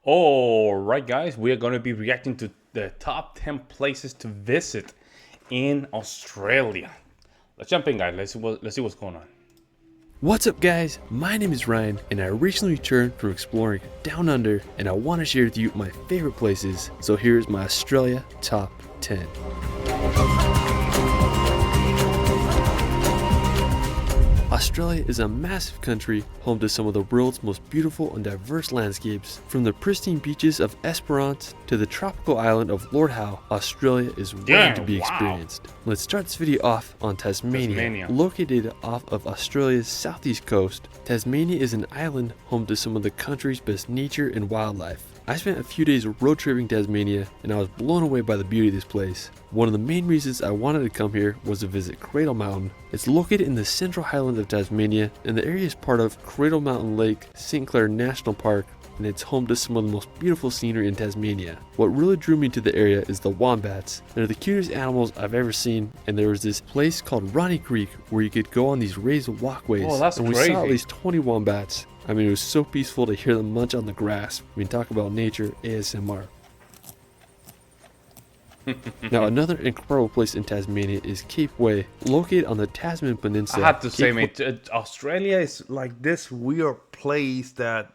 Alright guys, we are going to be reacting to the top 10 places to visit in Australia. Let's jump in guys, let's see what's going on. What's up guys, my name is Ryan and I recently returned from exploring Down Under and I want to share with you my favorite places. So here's my Australia top 10. Australia is a massive country home to some of the world's most beautiful and diverse landscapes. From the pristine beaches of Esperance to the tropical island of Lord Howe, Australia is waiting to be experienced. Let's start this video off on Tasmania. Located off of Australia's southeast coast, Tasmania is an island home to some of the country's best nature and wildlife. I spent a few days road tripping Tasmania and I was blown away by the beauty of this place. One of the main reasons I wanted to come here was to visit Cradle Mountain. It's located in the Central Highlands of Tasmania and the area is part of Cradle Mountain Lake St. Clair National Park, and it's home to some of the most beautiful scenery in Tasmania. What really drew me to the area is the wombats. They're the cutest animals I've ever seen, and there was this place called Ronnie Creek where you could go on these raised walkways. Oh, that's and we crazy. saw at least 20 wombats. I mean, it was so peaceful to hear them munch on the grass. I mean, talk about nature ASMR. Now, another incredible place in Tasmania is Cape Way, located on the Tasman Peninsula. I have to say, mate, Australia is like this weird place that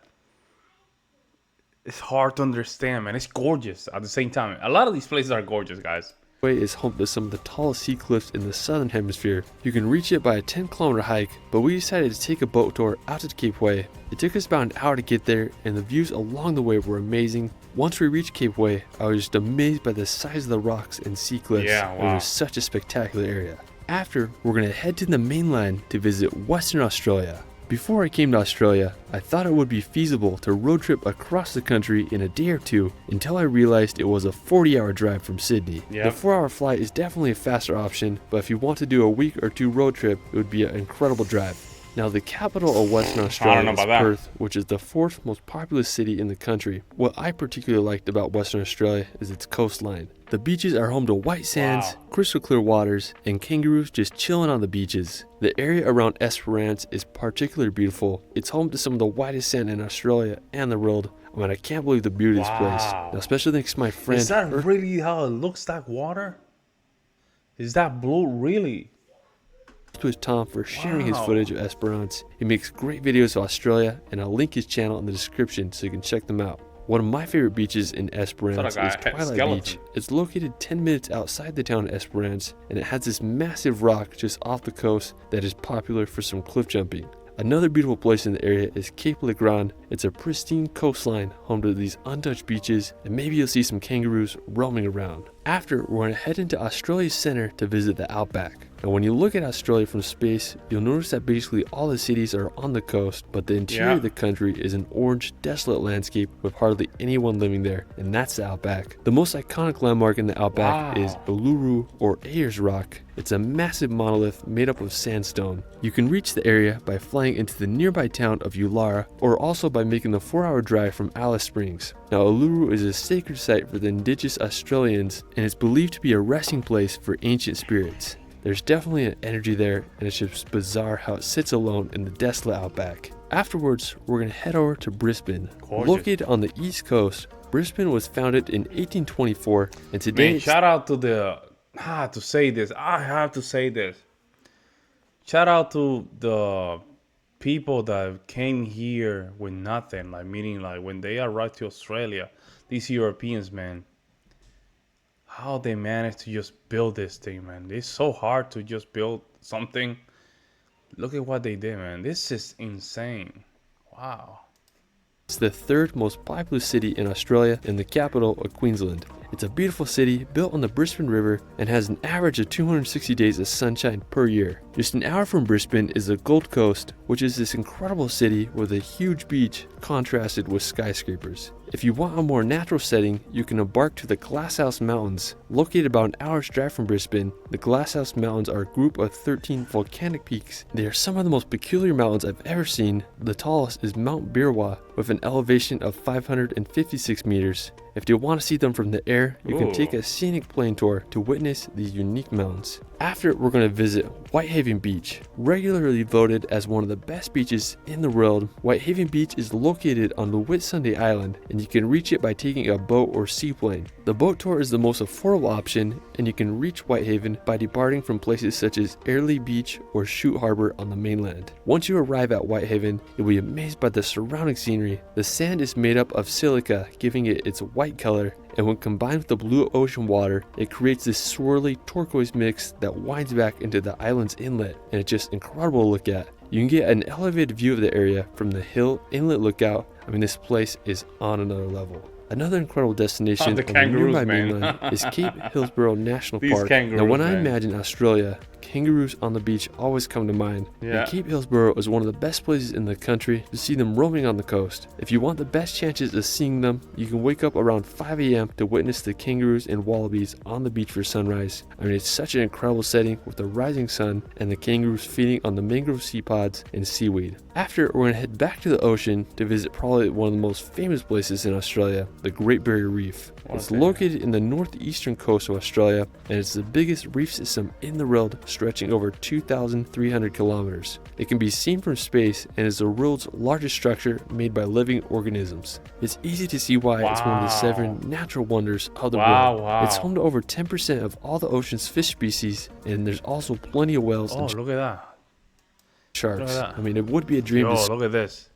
it's hard to understand, man. It's gorgeous at the same time. A lot of these places are gorgeous, guys. Way is home to some of the tallest sea cliffs in the southern hemisphere. You can reach it by a 10-kilometer hike, but we decided to take a boat tour out to Cape Way. It took us about an hour to get there, and the views along the way were amazing. Once we reached Cape Way, I was just amazed by the size of the rocks and sea cliffs. Yeah, wow. It was such a spectacular area. After, we're going to head to the mainland to visit Western Australia. Before I came to Australia, I thought it would be feasible to road trip across the country in a day or two until I realized it was a 40-hour drive from Sydney. Yep. The 4-hour flight is definitely a faster option, but if you want to do a week or two road trip, it would be an incredible drive. Now, the capital of Western Australia is Perth, which is the fourth most populous city in the country. What I particularly liked about Western Australia is its coastline. The beaches are home to white sands, crystal clear waters, and kangaroos just chilling on the beaches. The area around Esperance is particularly beautiful. It's home to some of the whitest sand in Australia and the world. I mean, I can't believe the beauty of this place. Now, especially thanks to my friend. Is that really how it looks like water? Is that blue really? To Tom for sharing his footage of Esperance. He makes great videos of Australia, and I'll link his channel in the description so you can check them out. One of my favorite beaches in Esperance is Twilight Beach. It's located 10 minutes outside the town of Esperance, and it has this massive rock just off the coast that is popular for some cliff jumping. Another beautiful place in the area is Cape Le Grand. It's a pristine coastline home to these untouched beaches, and maybe you'll see some kangaroos roaming around. After, we're going to head into Australia's center to visit the Outback. And when you look at Australia from space, you'll notice that basically all the cities are on the coast, but the interior of the country is an orange, desolate landscape with hardly anyone living there, and that's the Outback. The most iconic landmark in the Outback is Uluru, or Ayers Rock. It's a massive monolith made up of sandstone. You can reach the area by flying into the nearby town of Ulara, or also by making the 4-hour drive from Alice Springs. Now, Uluru is a sacred site for the indigenous Australians, and it's believed to be a resting place for ancient spirits. There's definitely an energy there, and it's just bizarre how it sits alone in the desolate outback. Afterwards, we're going to head over to Brisbane. Located on the east coast, Brisbane was founded in 1824, and today... Man, shout out to the... I have to say this. Shout out to the people that came here with nothing, like meaning like when they arrived to Australia, these Europeans, man. How they managed to just build this thing, man. It's so hard to just build something. Look at what they did, man. This is insane. Wow. It's the third most populous city in Australia and the capital of Queensland. It's a beautiful city built on the Brisbane River and has an average of 260 days of sunshine per year. Just an hour from Brisbane is the Gold Coast, which is this incredible city with a huge beach contrasted with skyscrapers. If you want a more natural setting, you can embark to the Glasshouse Mountains. Located about an hour's drive from Brisbane, the Glasshouse Mountains are a group of 13 volcanic peaks. They are some of the most peculiar mountains I've ever seen. The tallest is Mount Birwa with an elevation of 556 meters. If you want to see them from the air, you can take a scenic plane tour to witness these unique mountains. After, we're going to visit Whitehaven Beach. Regularly voted as one of the best beaches in the world, Whitehaven Beach is located on the Whitsunday Island, and you can reach it by taking a boat or seaplane. The boat tour is the most affordable option, and you can reach Whitehaven by departing from places such as Airlie Beach or Shute Harbor on the mainland. Once you arrive at Whitehaven, you'll be amazed by the surrounding scenery. The sand is made up of silica, giving it its white color, and when combined with the blue ocean water, it creates this swirly turquoise mix that winds back into the island's inlet, and it's just incredible to look at. You can get an elevated view of the area from the Hill Inlet Lookout. I mean, this place is on another level. Another incredible destination on the nearby mainland is Cape Hillsborough National Park. Now, when I imagine Australia, kangaroos on the beach always come to mind. And Cape Hillsborough is one of the best places in the country to see them roaming on the coast. If you want the best chances of seeing them, you can wake up around 5 a.m. to witness the kangaroos and wallabies on the beach for sunrise. I mean, it's such an incredible setting with the rising sun and the kangaroos feeding on the mangrove sea pods and seaweed. After, we're going to head back to the ocean to visit probably one of the most famous places in Australia, the Great Barrier Reef. It's located in the northeastern coast of Australia, and it's the biggest reef system in the world, stretching over 2,300 kilometers. It can be seen from space and is the world's largest structure made by living organisms. It's easy to see why it's one of the 7 natural wonders of the world. It's home to over 10% of all the ocean's fish species, and there's also plenty of whales and look at that. Sharks. I mean, it would be a dream to look at this.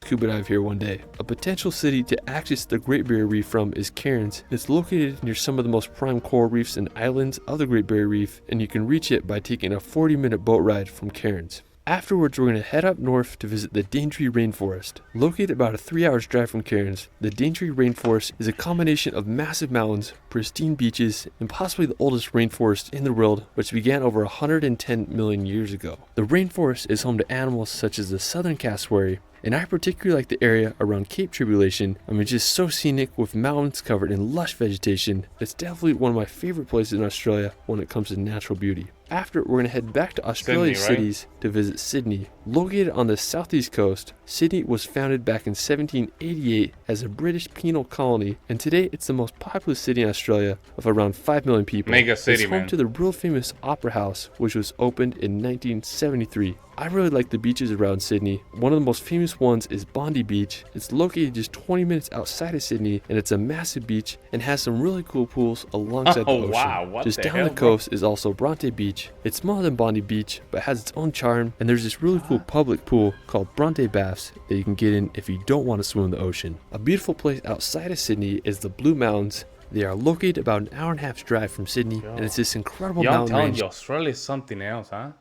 Scuba dive here one day. A potential city to access the Great Barrier Reef from is Cairns. It's located near some of the most prime coral reefs and islands of the Great Barrier Reef, and you can reach it by taking a 40-minute boat ride from Cairns. Afterwards, we're going to head up north to visit the Daintree Rainforest. Located about a 3-hour drive from Cairns, the Daintree Rainforest is a combination of massive mountains, pristine beaches, and possibly the oldest rainforest in the world, which began over 110 million years ago. The rainforest is home to animals such as the southern cassowary, and I particularly like the area around Cape Tribulation. I mean, just so scenic with mountains covered in lush vegetation. It's definitely one of my favorite places in Australia when it comes to natural beauty. After, we're going to head back to Australia's cities to visit Sydney. Located on the southeast coast, Sydney was founded back in 1788 as a British penal colony, and today it's the most populous city in Australia of around 5 million people. Mega city, it's home to the world famous Opera House, which was opened in 1973. I really like the beaches around Sydney. One of the most famous ones is Bondi Beach. It's located just 20 minutes outside of Sydney, and it's a massive beach and has some really cool pools alongside the ocean. Just down the coast is also Bronte Beach. It's smaller than Bondi Beach, but has its own charm, and there's this really cool public pool called Bronte Baths that you can get in if you don't want to swim in the ocean. A beautiful place outside of Sydney is the Blue Mountains. They are located about an hour and a half's drive from Sydney, and it's this incredible mountain range. You, Australia is something else, huh?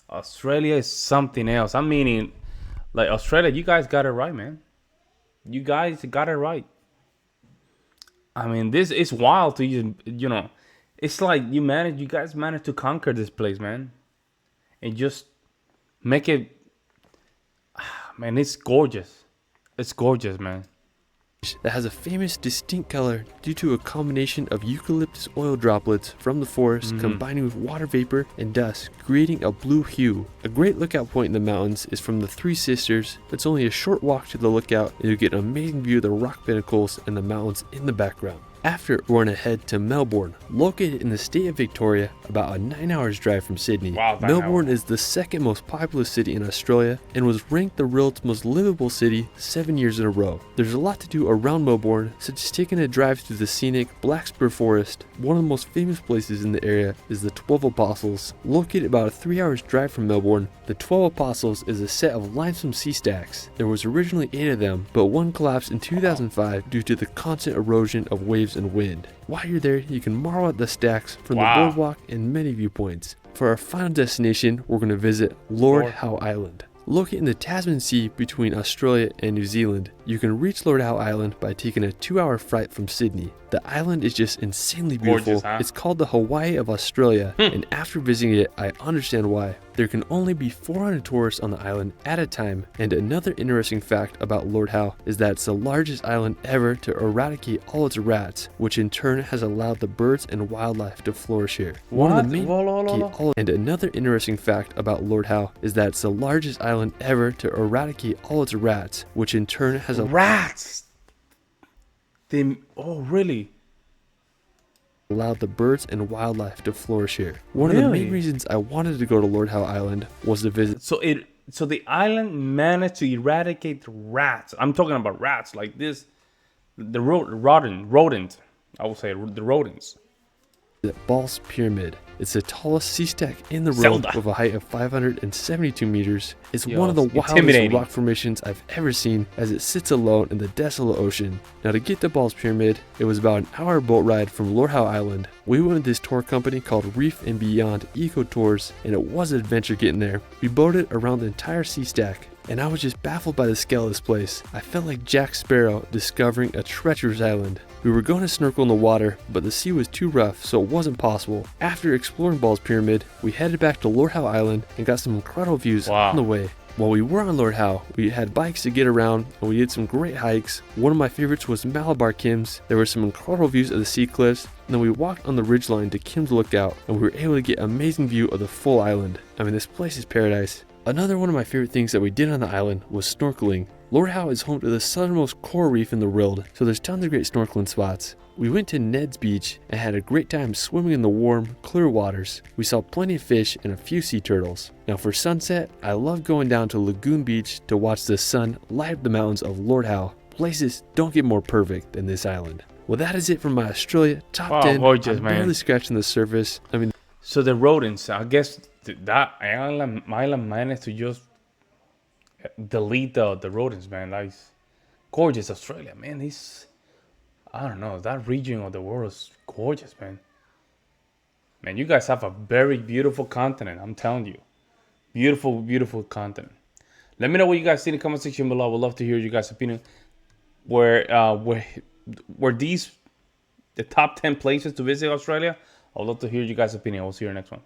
Australia is something else. I'm meaning, like, Australia, you guys got it right, man. You guys got it right. I mean, this is wild to you know. It's like you guys managed to conquer this place, man, and just make it. Man, it's gorgeous. It's gorgeous, man. That has a famous distinct color due to a combination of eucalyptus oil droplets from the forest combining with water vapor and dust, creating a blue hue. A great lookout point in the mountains is from the Three Sisters. It's only a short walk to the lookout, and you get an amazing view of the rock pinnacles and the mountains in the background. After, we're going to head to Melbourne, located in the state of Victoria, about a 9 hours drive from Sydney. Melbourne is the second most populous city in Australia and was ranked the world's most livable city 7 years in a row. There's a lot to do around Melbourne, such as taking a drive through the scenic Black Spur Forest. One of the most famous places in the area is the 12 Apostles. Located about a 3 hours drive from Melbourne, the 12 Apostles is a set of limestone sea stacks. There was originally 8 of them, but one collapsed in 2005 due to the constant erosion of waves and wind. While you're there, you can marvel at the stacks from the boardwalk and many viewpoints. For our final destination, we're going to visit Lord Howe Island. Located in the Tasman Sea between Australia and New Zealand, you can reach Lord Howe Island by taking a 2-hour flight from Sydney. The island is just insanely beautiful. Gorgeous, huh? It's called the Hawaii of Australia, and after visiting it, I understand why. There can only be 400 tourists on the island at a time, and another interesting fact about Lord Howe is that it's the largest island ever to eradicate all its rats, which in turn has allowed the birds and wildlife to flourish here. And another interesting fact about Lord Howe is that it's the largest island ever to eradicate all its rats, which in turn has rats. Oh, really? allowed the birds and wildlife to flourish here. One of the main reasons I wanted to go to Lord Howe Island was to visit. So the island managed to eradicate rats. I'm talking about rats like this, the rodent. I would say the rodents. The Ball's Pyramid. It's the tallest sea stack in the world with a height of 572 meters. It's one of the wildest rock formations I've ever seen, as it sits alone in the desolate ocean. Now, to get to Ball's Pyramid, it was about an hour boat ride from Lord Howe Island. We went with this tour company called Reef and Beyond Eco Tours, and it was an adventure getting there. We boated around the entire sea stack, and I was just baffled by the scale of this place. I felt like Jack Sparrow discovering a treacherous island. We were going to snorkel in the water, but the sea was too rough, so it wasn't possible. After exploring Ball's Pyramid, we headed back to Lord Howe Island and got some incredible views on the way. While we were on Lord Howe, we had bikes to get around, and we did some great hikes. One of my favorites was Malabar Kims. There were some incredible views of the sea cliffs, and then we walked on the ridgeline to Kim's Lookout, and we were able to get amazing view of the full island. I mean, this place is paradise. Another one of my favorite things that we did on the island was snorkeling. Lord Howe is home to the southernmost coral reef in the world, so there's tons of great snorkeling spots. We went to Ned's Beach and had a great time swimming in the warm, clear waters. We saw plenty of fish and a few sea turtles. Now for sunset, I love going down to Lagoon Beach to watch the sun light up the mountains of Lord Howe. Places don't get more perfect than this island. Well, that is it for my Australia top 10. Gorgeous, I'm man. barely scratching the surface. I mean, so the rodents, I guess that island managed to just delete the rodents, man. Like, gorgeous Australia, man. I don't know, that region of the world is gorgeous, man. Man, you guys have a very beautiful continent, I'm telling you. Beautiful, beautiful continent. Let me know what you guys see in the comment section below. I would love to hear you guys' opinion. Were these the top 10 places to visit Australia? I would love to hear you guys' opinion. We'll see you in the next one.